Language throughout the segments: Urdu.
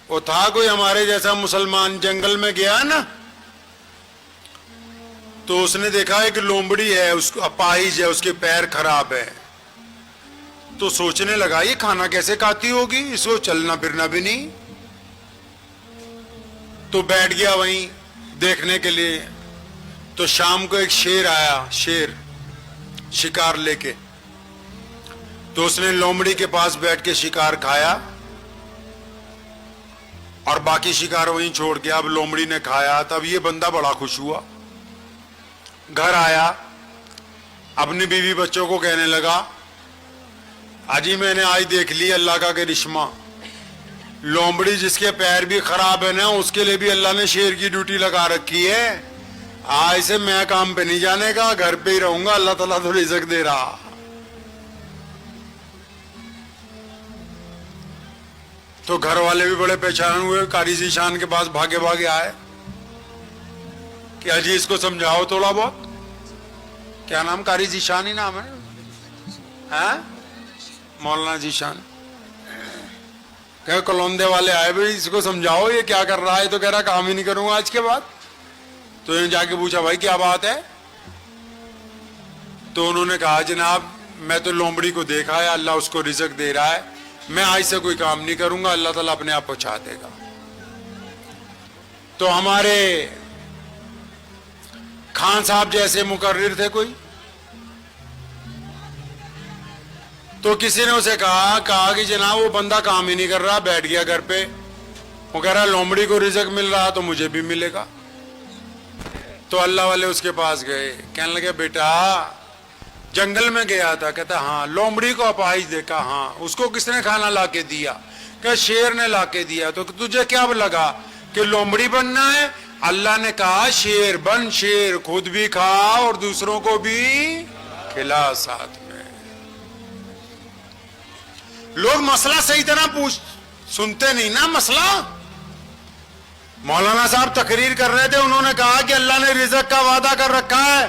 وہ تھا کوئی ہمارے جیسا مسلمان جنگل میں گیا نا، تو اس نے دیکھا ایک لومڑی ہے، اس کو اپاہج ہے، اس کے پیر خراب ہے، تو سوچنے لگا یہ کھانا کیسے کھاتی ہوگی، اس کو چلنا پھرنا بھی نہیں، تو بیٹھ گیا وہیں دیکھنے کے لیے۔ تو شام کو ایک شیر آیا، شیر شکار لے کے، تو اس نے لومڑی کے پاس بیٹھ کے شکار کھایا اور باقی شکار وہیں چھوڑ گیا۔ اب لومڑی نے کھایا، تب یہ بندہ بڑا خوش ہوا، گھر آیا، اپنی بیوی بچوں کو کہنے لگا اجی میں نے آج دیکھ لی اللہ کا کرشمہ، لومڑی جس کے پیر بھی خراب ہے نا، اس کے لیے بھی اللہ نے شیر کی ڈیوٹی لگا رکھی ہے، آج سے میں کام پہ نہیں جانے کا، گھر پہ ہی رہوں گا، اللہ تعالیٰ تو رزق دے رہا۔ تو گھر والے بھی بڑے پریشان ہوئے، قاری ذیشان کے پاس بھاگے بھاگے آئے کہ اجی اس کو سمجھاؤ تھوڑا بہت۔ کیا نام؟ قاری ذیشان ہی نام ہے، ہاں مولانا ذیشان۔ کہ کلوندے والے آئے بھائی اس کو سمجھاؤ یہ کیا کر رہا ہے، تو کہہ رہا کام ہی نہیں کروں گا آج کے بعد۔ تو انہوں نے جا کے پوچھا بھائی کیا بات ہے، تو انہوں نے کہا جناب میں تو لومڑی کو دیکھا ہے، اللہ اس کو رزق دے رہا ہے، میں آج سے کوئی کام نہیں کروں گا، اللہ تعالیٰ اپنے آپ پہنچا دے گا۔ تو ہمارے خان صاحب جیسے مقرر تھے کوئی، تو کسی نے اسے کہا کہ جناب وہ بندہ کام ہی نہیں کر رہا، بیٹھ گیا گھر پہ، وہ کہہ رہا لومڑی کو رزق مل رہا تو مجھے بھی ملے گا۔ تو اللہ والے اس کے پاس گئے، کہنے لگے بیٹا جنگل میں گیا تھا، کہتا ہاں۔ لومڑی کو اپاہج دیکھا، ہاں۔ اس کو کس نے کھانا لا کے دیا؟ کہ شیر نے لا کے دیا۔ تو تجھے کیا لگا کہ لومڑی بننا ہے؟ اللہ نے کہا شیر بن، شیر خود بھی کھا اور دوسروں کو بھی کھلا ساتھ میں۔ لوگ مسئلہ صحیح طرح سنتے نہیں نا مسئلہ۔ مولانا صاحب تقریر کر رہے تھے، انہوں نے کہا کہ اللہ نے رزق کا وعدہ کر رکھا ہے،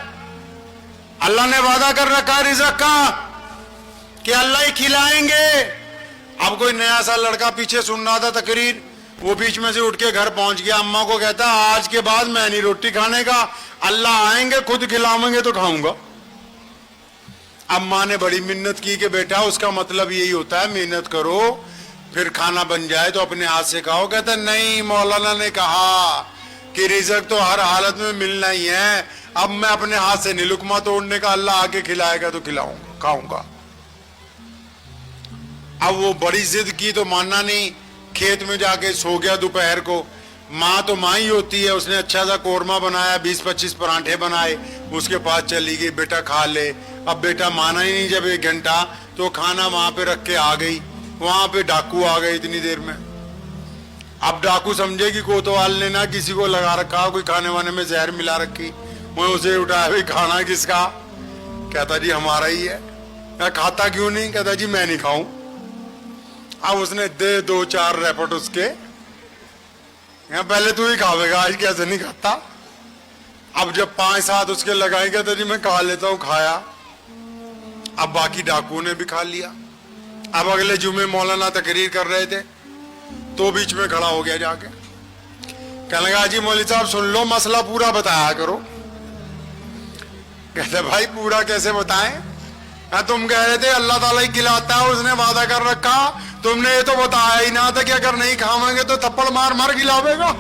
اللہ نے وعدہ کر رکھا ہے رزق کا کہ اللہ ہی کھلائیں گے۔ اب کوئی نیا سا لڑکا پیچھے سن رہا تھا تقریر، وہ بیچ میں سے اٹھ کے گھر پہنچ گیا، اماں کو کہتا آج کے بعد میں نہیں روٹی کھانے کا، اللہ آئیں گے خود کھلاؤں گے تو کھاؤں گا۔ اماں نے بڑی منت کی کہ بیٹا اس کا مطلب یہی ہوتا ہے محنت کرو پھر کھانا بن جائے تو اپنے ہاتھ سے کھاؤ۔ کہتا نہیں، مولانا نے کہا کہ رزق تو ہر حالت میں ملنا ہی ہے، اب میں اپنے ہاتھ سے نہیں لقمہ توڑنے کا، اللہ آگے کھلائے گا تو کھلاؤں گا، کھاؤں گا۔ اب وہ بڑی ضد کی تو ماننا نہیں، کھیت میں جا کے سو گیا دوپہر کو۔ ماں تو ماں ہی ہوتی ہے، اس نے اچھا سا قورمہ بنایا، 20-25 پراٹھے بنائے، اس کے پاس چلی گئی بیٹا کھا لے۔ اب بیٹا مانا ہی نہیں، جب 1 گھنٹہ تو کھانا وہاں پہ رکھ کے آ گئی، وہاں پہ ڈاکو آ گئے اتنی دیر میں۔ اب ڈاکو سمجھے کہ کوتوال نے نہ کسی کو لگا رکھا، کوئی کھانے وانے میں زہر ملا رکھی، وہ اسے اٹھایا بھائی کھانا کس کا؟ کہتا جی ہمارا ہی ہے۔ میں کھاتا کیوں نہیں؟ کہتا جی میں نہیں کھاؤں۔ اب اس نے دے 2-4 ریپٹ اس کے، پہلے تو ہی کھاوے گا، آج کیسے نہیں کھاتا۔ اب جب 5-7 اس کے لگائیں گے تو جی میں کھا لیتا ہوں، کھایا۔ اب باقی ڈاکو نے بھی کھا لیا۔ اب اگلے جمعے مولانا تقریر کر رہے تھے تو بیچ میں کھڑا ہو گیا جا کے، کہنے لگا جی مولوی صاحب سن لو، مسئلہ پورا بتایا کرو۔ کہتے بھائی پورا کیسے بتائیں؟ تم کہہ رہے تھے اللہ تعالیٰ ہی کھلاتا ہے، اس نے وعدہ کر رکھا، تم نے یہ تو بتایا ہی نہ تھا کہ اگر نہیں کھاویں گے تو تھپڑ مار مار کھلاوے گا۔